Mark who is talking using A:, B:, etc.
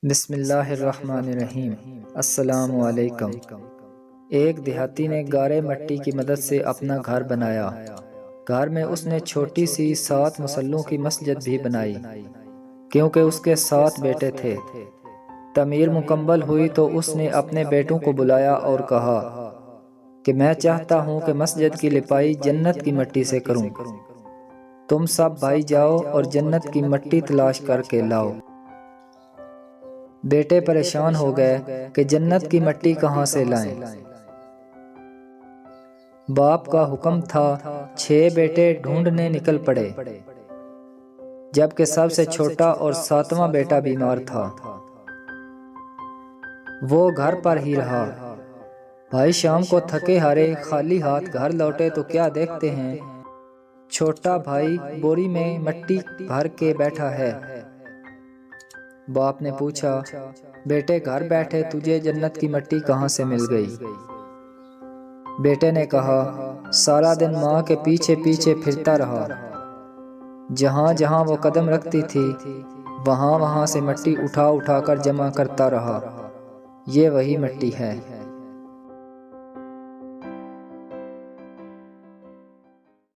A: بسم اللہ الرحمن الرحیم۔ السلام علیکم۔ ایک دیہاتی نے گارے مٹی کی مدد سے اپنا گھر بنایا۔ گھر میں اس نے چھوٹی سی 7 مسلوں کی مسجد بھی بنائی، کیونکہ اس کے 7 بیٹے تھے۔ تعمیر مکمل ہوئی تو اس نے اپنے بیٹوں کو بلایا اور کہا کہ میں چاہتا ہوں کہ مسجد کی لپائی جنت کی مٹی سے کروں۔ تم سب بھائی جاؤ اور جنت کی مٹی تلاش کر کے لاؤ۔ بیٹے پریشان ہو گئے کہ جنت کی مٹی کہاں سے لائیں۔ باپ کا حکم تھا، 6 بیٹے ڈھونڈنے نکل پڑے، جبکہ سب سے چھوٹا اور 7واں بیٹا بیمار تھا۔ وہ گھر پر ہی رہا۔ بھائی شام کو تھکے ہارے خالی ہاتھ گھر لوٹے تو کیا دیکھتے ہیں، چھوٹا بھائی بوری میں مٹی بھر کے بیٹھا ہے۔ باپ نے پوچھا، بیٹے گھر بیٹھے تجھے جنت کی مٹی کہاں سے مل گئی؟ بیٹے نے کہا، سارا دن ماں کے پیچھے پیچھے پھرتا رہا، جہاں جہاں وہ قدم رکھتی تھی وہاں وہاں سے مٹی اٹھا اٹھا کر جمع کرتا رہا، یہ وہی مٹی ہے۔